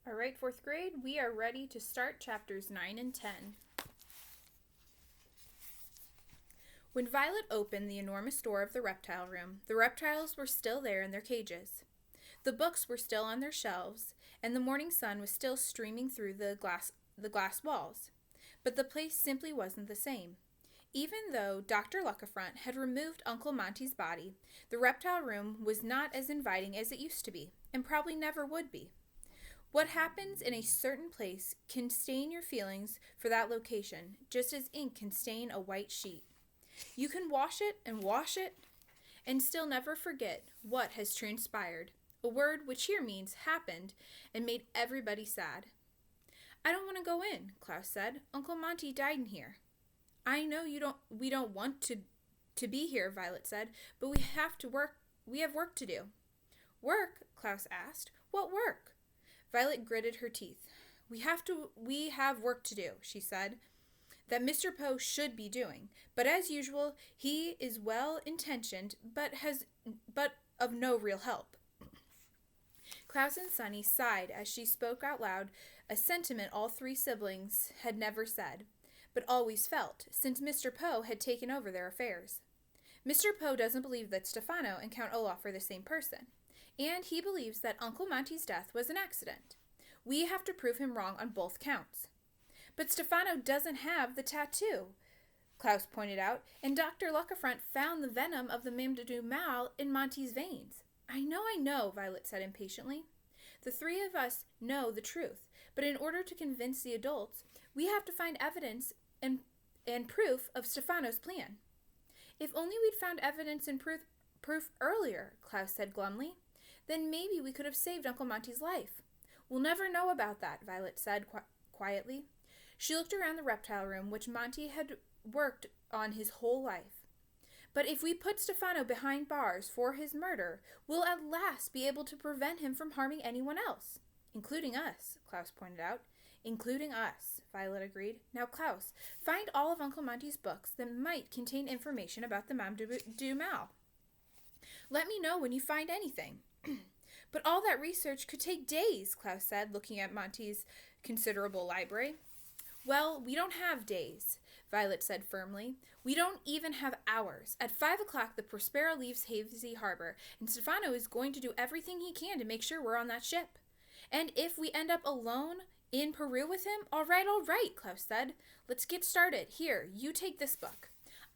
All right, fourth grade, we are ready to start chapters 9 and 10. When Violet opened the enormous door of the reptile room, the reptiles were still there in their cages. The books were still on their shelves, and the morning sun was still streaming through the glass walls. But the place simply wasn't the same. Even though Dr. Luckafront had removed Uncle Monty's body, the reptile room was not as inviting as it used to be, and probably never would be. What happens in a certain place can stain your feelings for that location, just as ink can stain a white sheet. You can wash it, and still never forget what has transpired, a word which here means happened and made everybody sad. "I don't want to go in," Klaus said. "Uncle Monty died in here." "I know we don't want to be here," Violet said, "but we have work to do." "Work?" Klaus asked. "What work?" Violet gritted her teeth. We have work to do," she said, "that Mr. Poe should be doing. But as usual, he is well-intentioned, but of no real help." Klaus and Sunny sighed as she spoke out loud a sentiment all three siblings had never said, but always felt, since Mr. Poe had taken over their affairs. Mr. Poe doesn't believe that Stefano and Count Olaf are the same person, and he believes that Uncle Monty's death was an accident. We have to prove him wrong on both counts. "But Stefano doesn't have the tattoo," Klaus pointed out, "and Dr. Luckafront found the venom of the Mame du Mal in Monty's veins." I know, Violet said impatiently. "The three of us know the truth, but in order to convince the adults, we have to find evidence and proof of Stefano's plan." "If only we'd found evidence and proof earlier," Klaus said glumly. "Then maybe we could have saved Uncle Monty's life." "We'll never know about that," Violet said quietly. She looked around the reptile room, which Monty had worked on his whole life. "But if we put Stefano behind bars for his murder, we'll at last be able to prevent him from harming anyone else." "Including us," Klaus pointed out. "Including us," Violet agreed. "Now, Klaus, find all of Uncle Monty's books that might contain information about the Mame du Mal. Let me know when you find anything." "But all that research could take days," Klaus said, looking at Monty's considerable library. "Well, we don't have days," Violet said firmly. "We don't even have hours. At 5 o'clock, the Prospero leaves Hazy Harbor, and Stefano is going to do everything he can to make sure we're on that ship. And if we end up alone in Peru with him, all right, Klaus said. "Let's get started. Here, you take this book."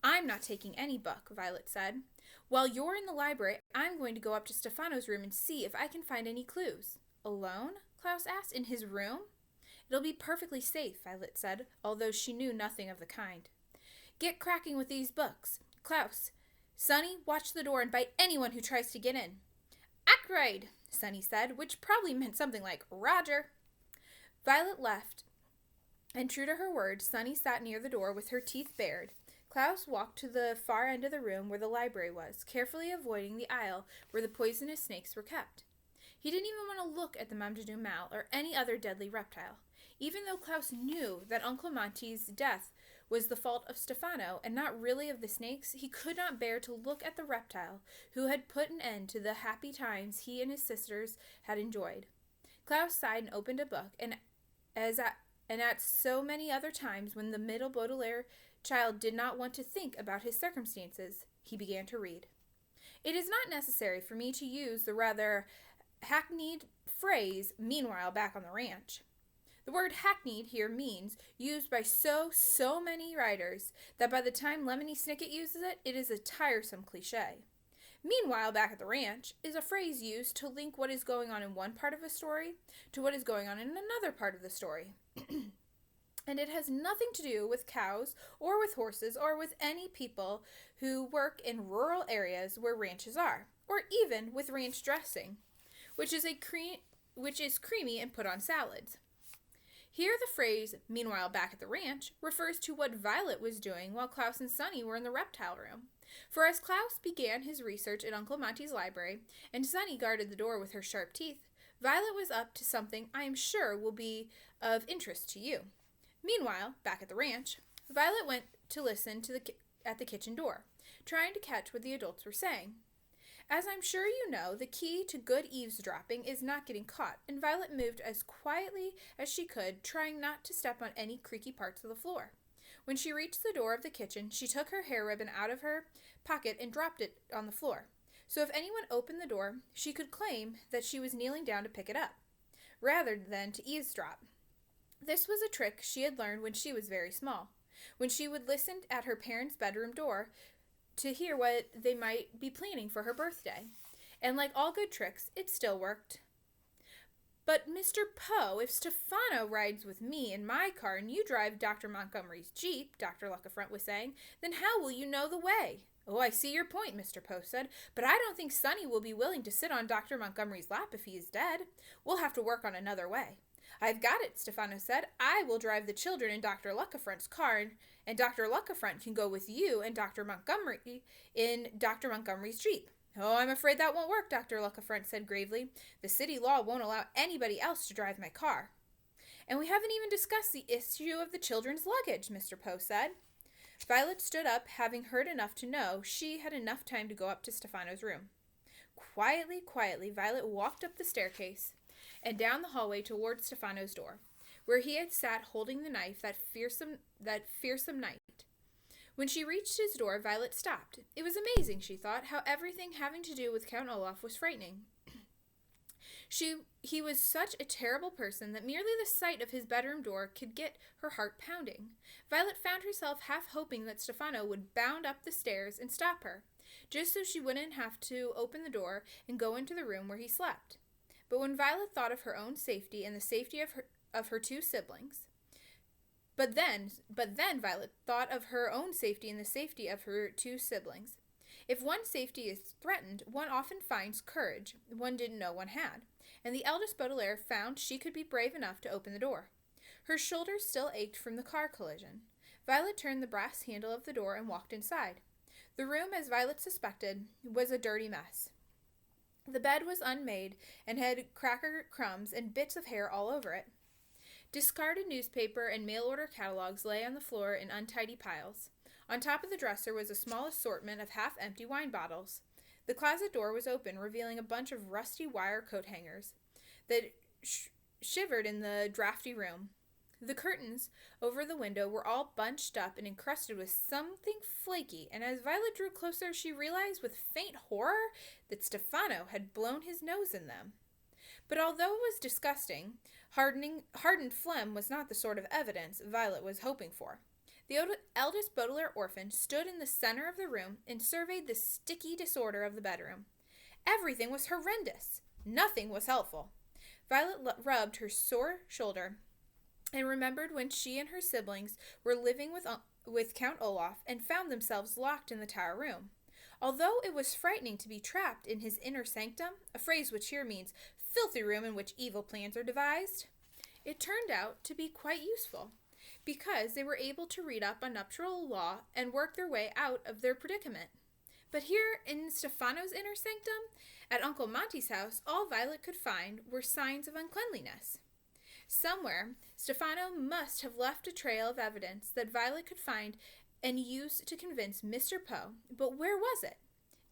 "I'm not taking any book," Violet said. "While you're in the library, I'm going to go up to Stefano's room and see if I can find any clues." "Alone?" Klaus asked. "In his room?" "It'll be perfectly safe," Violet said, although she knew nothing of the kind. "Get cracking with these books. Klaus, Sunny, watch the door and bite anyone who tries to get in." "Ackroyd," Sunny said, which probably meant something like "Roger." Violet left, and true to her word, Sunny sat near the door with her teeth bared. Klaus walked to the far end of the room where the library was, carefully avoiding the aisle where the poisonous snakes were kept. He didn't even want to look at the Mame du Mal or any other deadly reptile. Even though Klaus knew that Uncle Monty's death was the fault of Stefano and not really of the snakes, he could not bear to look at the reptile who had put an end to the happy times he and his sisters had enjoyed. Klaus sighed and opened a book, and at so many other times when the middle Baudelaire child did not want to think about his circumstances, he began to read. "It is not necessary for me to use the rather hackneyed phrase, 'meanwhile back on the ranch.' The word hackneyed here means used by so many writers that by the time Lemony Snicket uses it, it is a tiresome cliche. 'Meanwhile back at the ranch' is a phrase used to link what is going on in one part of a story to what is going on in another part of the story. And it has nothing to do with cows or with horses or with any people who work in rural areas where ranches are, or even with ranch dressing, which is creamy and put on salads." Here the phrase, "meanwhile back at the ranch," refers to what Violet was doing while Klaus and Sunny were in the reptile room. For as Klaus began his research in Uncle Monty's library, and Sunny guarded the door with her sharp teeth, Violet was up to something I am sure will be of interest to you. Meanwhile, back at the ranch, Violet went to listen at the kitchen door, trying to catch what the adults were saying. As I'm sure you know, the key to good eavesdropping is not getting caught, and Violet moved as quietly as she could, trying not to step on any creaky parts of the floor. When she reached the door of the kitchen, she took her hair ribbon out of her pocket and dropped it on the floor. So if anyone opened the door, she could claim that she was kneeling down to pick it up, rather than to eavesdrop. This was a trick she had learned when she was very small, when she would listen at her parents' bedroom door to hear what they might be planning for her birthday. And like all good tricks, it still worked. But Mr. Poe, if Stefano rides with me in my car and you drive Dr. Montgomery's Jeep, Dr. Luckafront was saying, then how will you know the way? Oh, I see your point, Mr. Poe said, but I don't think Sonny will be willing to sit on Dr. Montgomery's lap if he is dead. We'll have to work on another way. I've got it, Stefano said. I will drive the children in Dr. Luckafront's car, and Dr. Luckafront can go with you and Dr. Montgomery in Dr. Montgomery's Jeep. Oh, I'm afraid that won't work, Dr. Luckafront said gravely. The city law won't allow anybody else to drive my car. And we haven't even discussed the issue of the children's luggage, Mr. Poe said. Violet stood up, having heard enough to know she had enough time to go up to Stefano's room. Quietly, Violet walked up the staircase and down the hallway toward Stefano's door, where he had sat holding the knife that fearsome night. When she reached his door, Violet stopped. It was amazing, she thought, how everything having to do with Count Olaf was frightening. He was such a terrible person that merely the sight of his bedroom door could get her heart pounding. Violet found herself half hoping that Stefano would bound up the stairs and stop her, just so she wouldn't have to open the door and go into the room where he slept. But when Violet thought of her own safety and the safety of her two siblings, but then Violet thought of her own safety and the safety of her two siblings. If one's safety is threatened, one often finds courage one didn't know one had, and the eldest Baudelaire found she could be brave enough to open the door. Her shoulders still ached from the car collision. Violet turned the brass handle of the door and walked inside. The room, as Violet suspected, was a dirty mess. The bed was unmade and had cracker crumbs and bits of hair all over it. Discarded newspaper and mail-order catalogs lay on the floor in untidy piles. On top of the dresser was a small assortment of half-empty wine bottles. The closet door was open, revealing a bunch of rusty wire coat hangers that shivered in the drafty room. The curtains over the window were all bunched up and encrusted with something flaky, and as Violet drew closer, she realized with faint horror that Stefano had blown his nose in them. But although it was disgusting, hardened phlegm was not the sort of evidence Violet was hoping for. The eldest Baudelaire orphan stood in the center of the room and surveyed the sticky disorder of the bedroom. Everything was horrendous. Nothing was helpful. Violet rubbed her sore shoulder and remembered when she and her siblings were living with Count Olaf and found themselves locked in the tower room. Although it was frightening to be trapped in his inner sanctum, a phrase which here means filthy room in which evil plans are devised, it turned out to be quite useful, because they were able to read up on nuptial law and work their way out of their predicament. But here in Stefano's inner sanctum, at Uncle Monty's house, all Violet could find were signs of uncleanliness. Somewhere, Stefano must have left a trail of evidence that Violet could find and use to convince Mr. Poe, but where was it?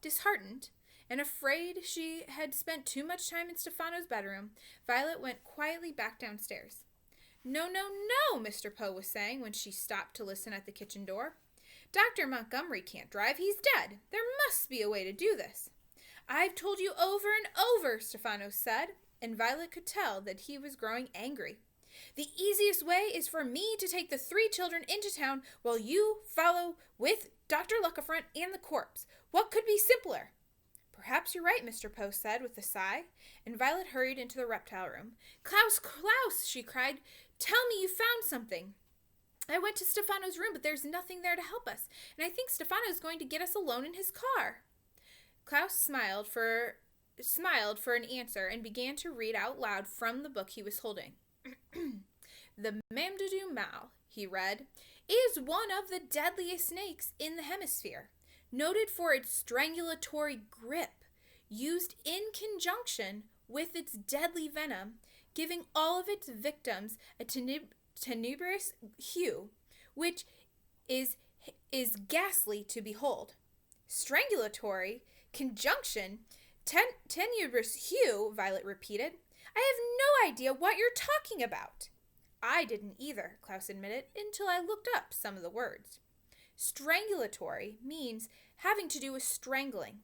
Disheartened, and afraid she had spent too much time in Stefano's bedroom, Violet went quietly back downstairs. No, Mr. Poe was saying when she stopped to listen at the kitchen door. Dr. Montgomery can't drive. He's dead. There must be a way to do this. I've told you over and over, Stefano said, and Violet could tell that he was growing angry. The easiest way is for me to take the 3 children into town while you follow with Dr. Luckafront and the corpse. What could be simpler? Perhaps you're right, Mr. Poe said with a sigh, and Violet hurried into the reptile room. Klaus, she cried. Tell me you found something. I went to Stefano's room, but there's nothing there to help us, and I think Stefano's going to get us alone in his car. Klaus smiled for an answer and began to read out loud from the book he was holding. The Mame du Mal, he read, is one of the deadliest snakes in the hemisphere, noted for its strangulatory grip, used in conjunction with its deadly venom, giving all of its victims a tenebrous hue, which is ghastly to behold. Strangulatory, conjunction, Tenuous hue, Violet repeated. I have no idea what you're talking about. I didn't either, Klaus admitted, until I looked up some of the words. Strangulatory means having to do with strangling.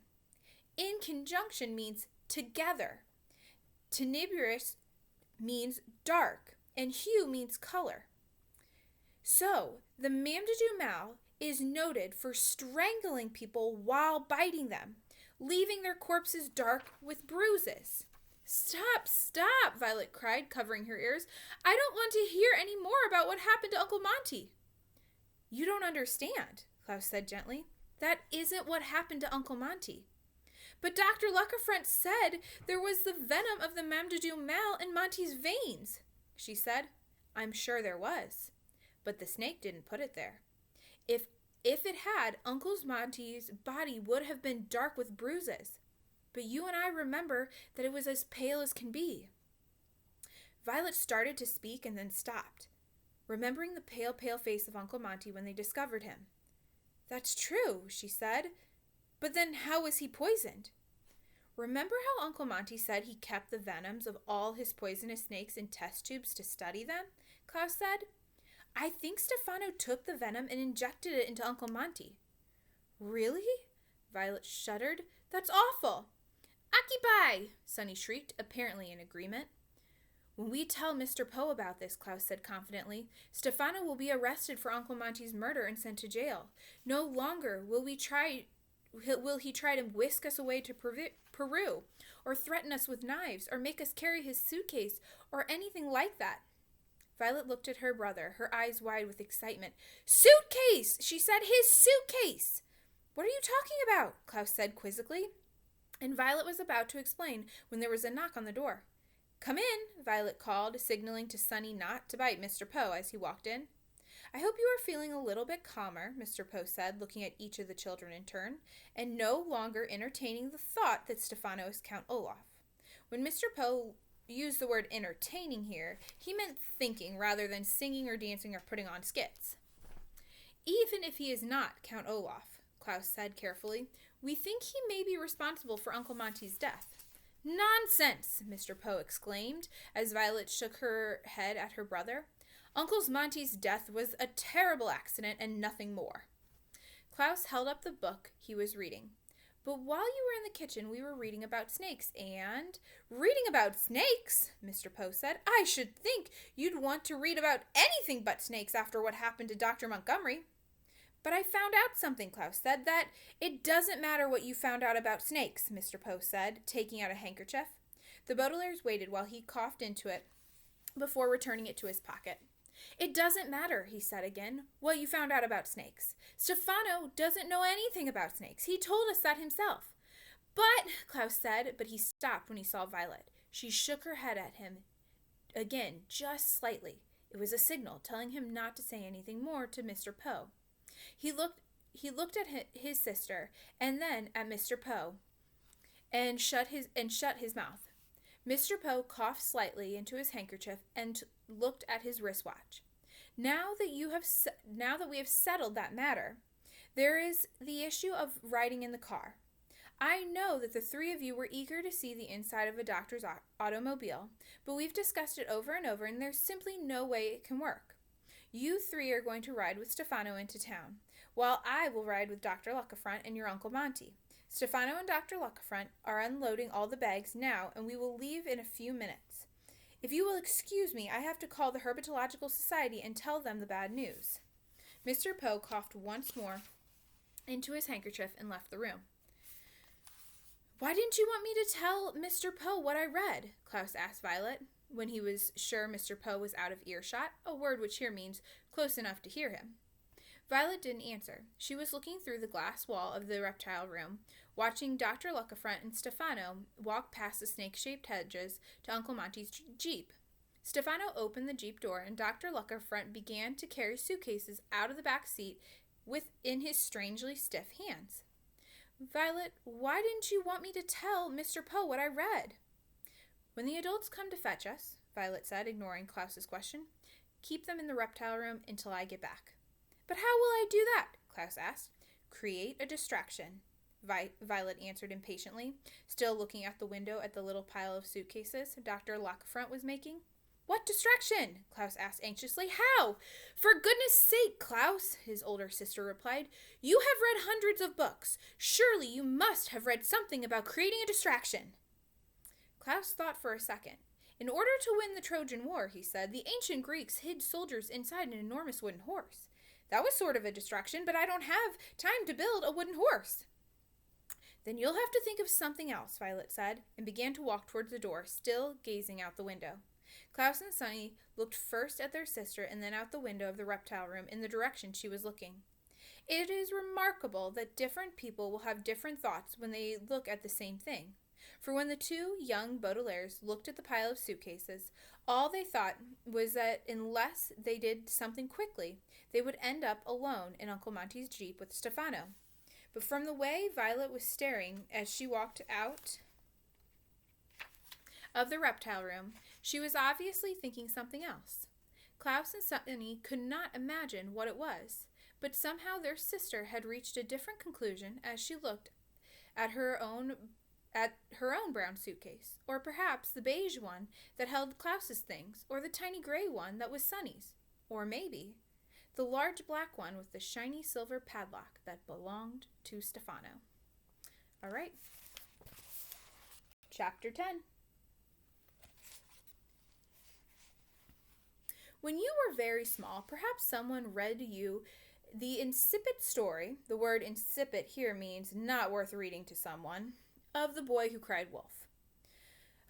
In conjunction means together. Tenebrous means dark, and hue means color. So, the Mamdoudu Mal is noted for strangling people while biting them, leaving their corpses dark with bruises. Stop, stop, Violet cried, covering her ears. I don't want to hear any more about what happened to Uncle Monty. You don't understand, Klaus said gently. That isn't what happened to Uncle Monty. But Dr. Luckerfront said there was the venom of the Mamdoudu Mal in Monty's veins, she said. I'm sure there was, but the snake didn't put it there. If it had, Uncle Monty's body would have been dark with bruises. But you and I remember that it was as pale as can be. Violet started to speak and then stopped, remembering the pale, pale face of Uncle Monty when they discovered him. That's true, she said. But then how was he poisoned? Remember how Uncle Monty said he kept the venoms of all his poisonous snakes in test tubes to study them? Klaus said. I think Stefano took the venom and injected it into Uncle Monty. Really? Violet shuddered. That's awful. Occupy! Sonny shrieked, apparently in agreement. When we tell Mr. Poe about this, Klaus said confidently, Stefano will be arrested for Uncle Monty's murder and sent to jail. No longer will he try to whisk us away to Peru, or threaten us with knives, or make us carry his suitcase, or anything like that. Violet looked at her brother, her eyes wide with excitement. Suitcase! She said, his suitcase! What are you talking about? Klaus said quizzically. And Violet was about to explain when there was a knock on the door. Come in, Violet called, signaling to Sonny not to bite Mr. Poe as he walked in. I hope you are feeling a little bit calmer, Mr. Poe said, looking at each of the children in turn, and no longer entertaining the thought that Stefano is Count Olaf. When Mr. Poe used the word entertaining here, he meant thinking rather than singing or dancing or putting on skits. Even if he is not Count Olaf, Klaus said carefully, we think he may be responsible for Uncle Monty's death. Nonsense, Mr. Poe exclaimed, as Violet shook her head at her brother. Uncle Monty's death was a terrible accident and nothing more. Klaus held up the book he was reading. But while you were in the kitchen, we were reading about snakes, and... Reading about snakes? Mr. Poe said. I should think you'd want to read about anything but snakes after what happened to Dr. Montgomery. But I found out something, Klaus said, that it doesn't matter what you found out about snakes, Mr. Poe said, taking out a handkerchief. The Baudelaires waited while he coughed into it before returning it to his pocket. It doesn't matter, he said again, what you found out about snakes. Stefano doesn't know anything about snakes. He told us that himself. But, Klaus said, but he stopped when he saw Violet. She shook her head at him again, just slightly. It was a signal telling him not to say anything more to Mr. Poe. He looked at his sister and then at Mr. Poe and shut his mouth. Mr. Poe coughed slightly into his handkerchief and looked at his wristwatch. Now that we have settled that matter, there is the issue of riding in the car. I know that the three of you were eager to see the inside of a doctor's automobile, but we've discussed it over and over, and there's simply no way it can work. You three are going to ride with Stefano into town, while I will ride with Dr. Luckerfront and your Uncle Monty. Stefano and Dr. Luckerfront are unloading all the bags now, and we will leave in a few minutes. If you will excuse me, I have to call the Herpetological Society and tell them the bad news. Mr. Poe coughed once more into his handkerchief and left the room. Why didn't you want me to tell Mr. Poe what I read? Klaus asked Violet, when he was sure Mr. Poe was out of earshot, a word which here means close enough to hear him. Violet didn't answer. She was looking through the glass wall of the reptile room, watching Dr. Luckerfront and Stefano walk past the snake-shaped hedges to Uncle Monty's Jeep. Stefano opened the Jeep door, and Dr. Luckerfront began to carry suitcases out of the back seat in his strangely stiff hands. Violet, why didn't you want me to tell Mr. Poe what I read? When the adults come to fetch us, Violet said, ignoring Klaus's question, keep them in the reptile room until I get back. But how will I do that? Klaus asked. Create a distraction. Violet answered impatiently, still looking out the window at the little pile of suitcases Dr. Lockefront was making. What distraction? Klaus asked anxiously. How? For goodness sake, Klaus, his older sister replied. You have read hundreds of books. Surely you must have read something about creating a distraction. Klaus thought for a second. In order to win the Trojan War, he said, the ancient Greeks hid soldiers inside an enormous wooden horse. That was sort of a distraction, but I don't have time to build a wooden horse. Then you'll have to think of something else, Violet said, and began to walk towards the door, still gazing out the window. Klaus and Sunny looked first at their sister and then out the window of the reptile room in the direction she was looking. It is remarkable that different people will have different thoughts when they look at the same thing. For when the two young Baudelaires looked at the pile of suitcases, all they thought was that unless they did something quickly, they would end up alone in Uncle Monty's Jeep with Stefano. But from the way Violet was staring as she walked out of the reptile room, she was obviously thinking something else. Klaus and Sunny could not imagine what it was, but somehow their sister had reached a different conclusion as she looked at her own brown suitcase, or perhaps the beige one that held Klaus's things, or the tiny gray one that was Sunny's, or maybe the large black one with the shiny silver padlock that belonged to Stefano. All right. Chapter 10. When you were very small, perhaps someone read you the insipid story, the word insipid here means not worth reading to someone, of the boy who cried wolf.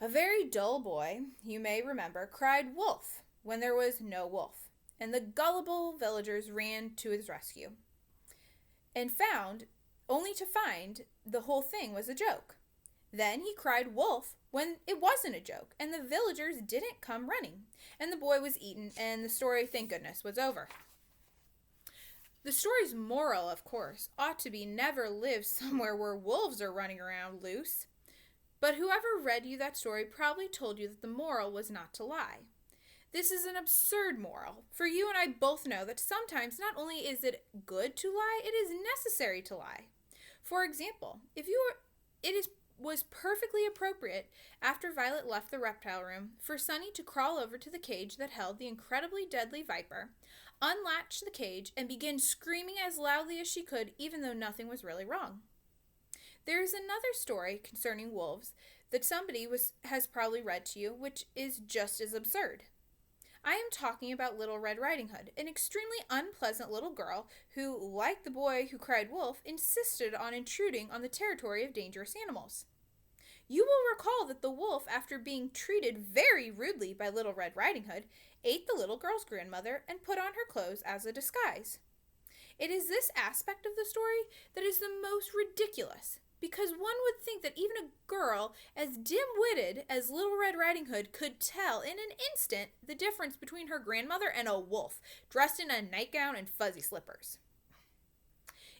A very dull boy, you may remember, cried wolf when there was no wolf, and the gullible villagers ran to his rescue, and only to find the whole thing was a joke. Then he cried wolf when it wasn't a joke, and the villagers didn't come running, and the boy was eaten, and the story, thank goodness, was over. The story's moral, of course, ought to be never live somewhere where wolves are running around loose. But whoever read you that story probably told you that the moral was not to lie. This is an absurd moral, for you and I both know that sometimes not only is it good to lie, it is necessary to lie. For example, was perfectly appropriate after Violet left the reptile room for Sunny to crawl over to the cage that held the incredibly deadly viper, unlatch the cage, and begin screaming as loudly as she could, even though nothing was really wrong. There is another story concerning wolves that somebody has probably read to you, which is just as absurd. I am talking about Little Red Riding Hood, an extremely unpleasant little girl who, like the boy who cried wolf, insisted on intruding on the territory of dangerous animals. You will recall that the wolf, after being treated very rudely by Little Red Riding Hood, ate the little girl's grandmother and put on her clothes as a disguise. It is this aspect of the story that is the most ridiculous, because one would think that even a girl as dim-witted as Little Red Riding Hood could tell in an instant the difference between her grandmother and a wolf, dressed in a nightgown and fuzzy slippers.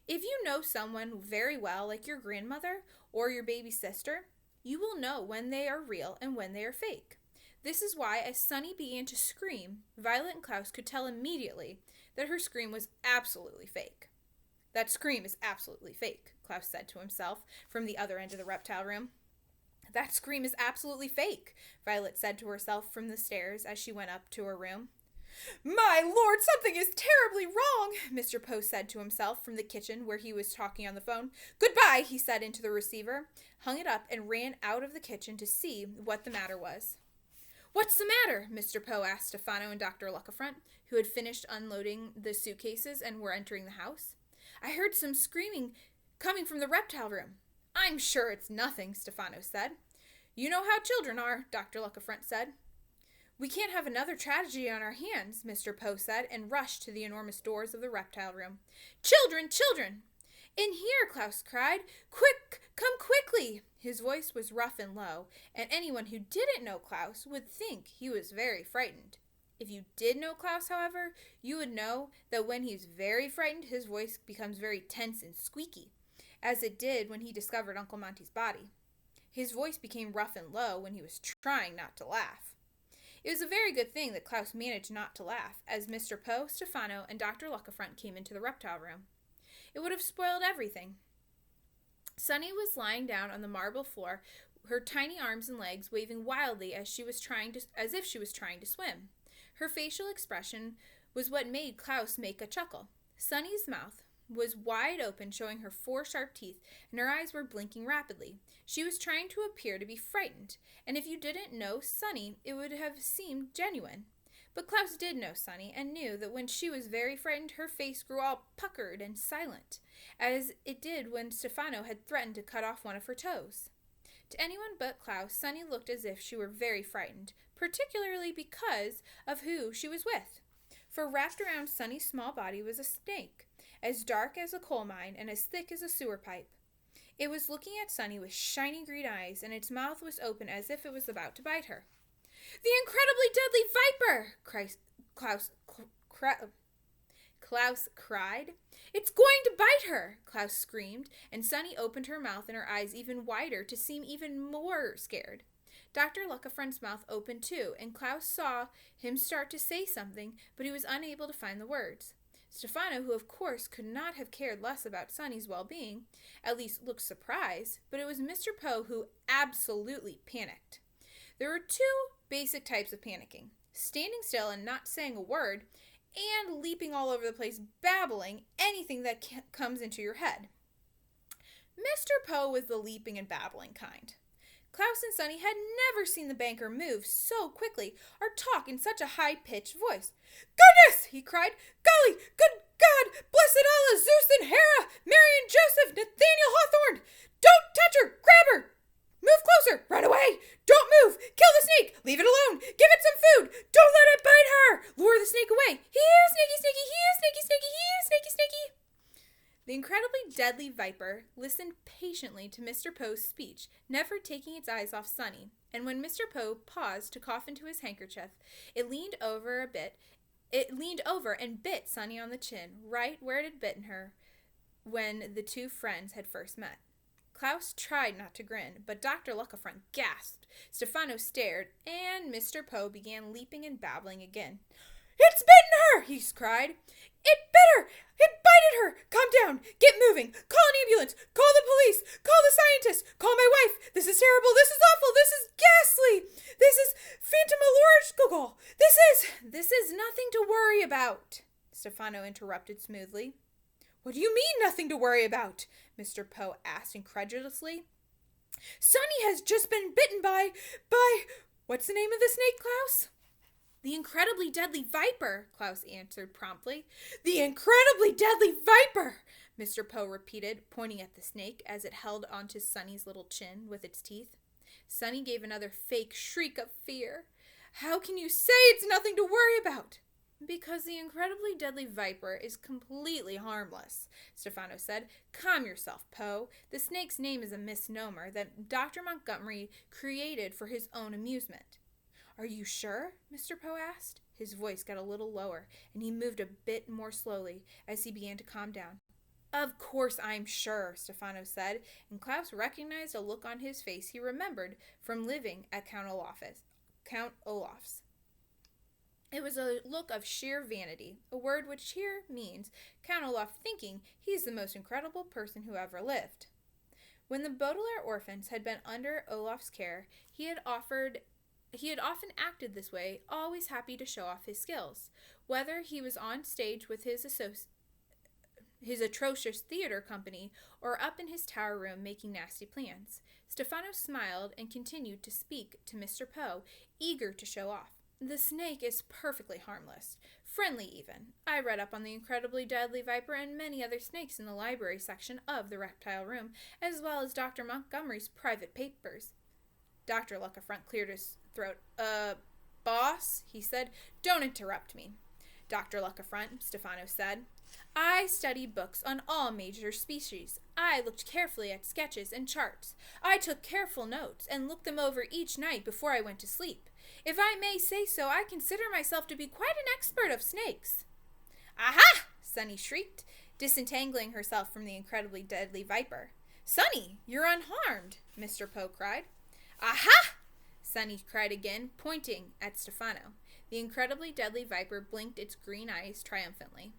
If you know someone very well, like your grandmother or your baby sister, you will know when they are real and when they are fake. This is why, as Sunny began to scream, Violet and Klaus could tell immediately that her scream was absolutely fake. That scream is absolutely fake, Klaus said to himself from the other end of the reptile room. That scream is absolutely fake, Violet said to herself from the stairs as she went up to her room. My lord, something is terribly wrong, Mr. Poe said to himself from the kitchen where he was talking on the phone. Goodbye, he said into the receiver, hung it up, and ran out of the kitchen to see what the matter was. What's the matter? Mr. Poe asked Stefano and Dr. Lockefront, who had finished unloading the suitcases and were entering the house. I heard some screaming coming from the reptile room. I'm sure it's nothing, Stefano said. You know how children are, Dr. Lockefront said. We can't have another tragedy on our hands, Mr. Poe said, and rushed to the enormous doors of the reptile room. Children, children! In here, Klaus cried. Quick, come quickly! His voice was rough and low, and anyone who didn't know Klaus would think he was very frightened. If you did know Klaus, however, you would know that when he's very frightened, his voice becomes very tense and squeaky, as it did when he discovered Uncle Monty's body. His voice became rough and low when he was trying not to laugh. It was a very good thing that Klaus managed not to laugh, as Mr. Poe, Stefano, and Dr. Lockefront came into the reptile room. It would have spoiled everything. Sunny was lying down on the marble floor, her tiny arms and legs waving wildly as if she was trying to swim. Her facial expression was what made Klaus make a chuckle. Sunny's mouth was wide open, showing her 4 sharp teeth, and her eyes were blinking rapidly. She was trying to appear to be frightened, and if you didn't know Sunny, it would have seemed genuine. But Klaus did know Sunny, and knew that when she was very frightened, her face grew all puckered and silent, as it did when Stefano had threatened to cut off one of her toes. To anyone but Klaus, Sunny looked as if she were very frightened, particularly because of who she was with. For wrapped around Sunny's small body was a snake, as dark as a coal mine and as thick as a sewer pipe. It was looking at Sunny with shiny green eyes, and its mouth was open as if it was about to bite her. "The incredibly deadly viper!" Klaus cried. "It's going to bite her!" Klaus screamed, and Sunny opened her mouth and her eyes even wider to seem even more scared. Dr. Luckafront's mouth opened too, and Klaus saw him start to say something, but he was unable to find the words. Stefano, who of course could not have cared less about Sunny's well-being, at least looked surprised, but it was Mr. Poe who absolutely panicked. There were 2 basic types of panicking: standing still and not saying a word, and leaping all over the place, babbling anything that comes into your head. Mr. Poe was the leaping and babbling kind. Klaus and Sunny had never seen the banker move so quickly or talk in such a high-pitched voice. "Goodness!" he cried. "Golly! Good God! Blessed Allah! Zeus and Hera! Mary and Joseph! Nathaniel Hawthorne! Don't touch her! Grab her! Move closer! Run away! Don't move! Kill the snake! Leave it alone! Give it some food! Don't let it bite her! Lure the snake away! Here, snaky, snaky! Here, snaky, snaky! Here, snaky, snaky!" The incredibly deadly viper listened patiently to Mr. Poe's speech, never taking its eyes off Sunny, and when Mr. Poe paused to cough into his handkerchief, it leaned over and bit Sunny on the chin, right where it had bitten her when the 2 friends had first met. Klaus tried not to grin, but Dr. Luckafront gasped. Stefano stared, and Mr. Poe began leaping and babbling again. "It's bitten her!" he cried. "It bit her! It bited her! Calm down! Get moving! Call an ambulance! Call the police! Call the scientists! Call my wife! This is terrible! This is awful! This is ghastly! This is phantomological! This is nothing to worry about!" Stefano interrupted smoothly. "What do you mean, nothing to worry about?" Mr. Poe asked incredulously. "Sunny has just been bitten by... What's the name of the snake, Klaus?" "The incredibly deadly viper," Klaus answered promptly. "The incredibly deadly viper," Mr. Poe repeated, pointing at the snake as it held onto Sunny's little chin with its teeth. Sunny gave another fake shriek of fear. "How can you say it's nothing to worry about?" "Because the incredibly deadly viper is completely harmless," Stefano said. "Calm yourself, Poe. The snake's name is a misnomer that Dr. Montgomery created for his own amusement." "Are you sure?" Mr. Poe asked. His voice got a little lower, and he moved a bit more slowly as he began to calm down. "Of course I'm sure," Stefano said, and Klaus recognized a look on his face he remembered from living at Count Olaf's. It was a look of sheer vanity, a word which here means Count Olaf thinking he's the most incredible person who ever lived. When the Baudelaire orphans had been under Olaf's care, he had often acted this way, always happy to show off his skills, whether he was on stage with his atrocious theater company or up in his tower room making nasty plans. Stefano smiled and continued to speak to Mr. Poe, eager to show off. "The snake is perfectly harmless, friendly even. I read up on the incredibly deadly viper and many other snakes in the library section of the reptile room, as well as Dr. Montgomery's private papers." Dr. Luckafront cleared his throat. Boss," he said, "don't interrupt me." "Dr. Luckafront," Stefano said, "I study books on all major species. I looked carefully at sketches and charts. I took careful notes and looked them over each night before I went to sleep. If I may say so, I consider myself to be quite an expert of snakes." "Aha!" Sunny shrieked, disentangling herself from the incredibly deadly viper. "Sunny, you're unharmed," Mr. Poe cried. "Aha!" Sunny cried again, pointing at Stefano. The incredibly deadly viper blinked its green eyes triumphantly.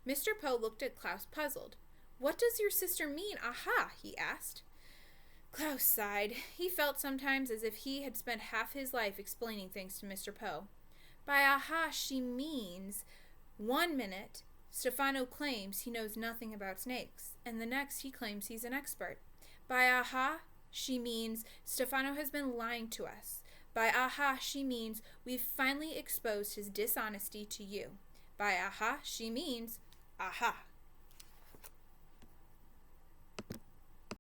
Mr. Poe looked at Klaus, puzzled. What does your sister mean, aha? He asked. Klaus sighed. He felt sometimes as if he had spent half his life explaining things to Mr. Poe. By aha, she means 1 minute, Stefano claims he knows nothing about snakes, and the next he claims he's an expert. By aha, she means Stefano has been lying to us. By aha, she means we've finally exposed his dishonesty to you. By aha, she means aha.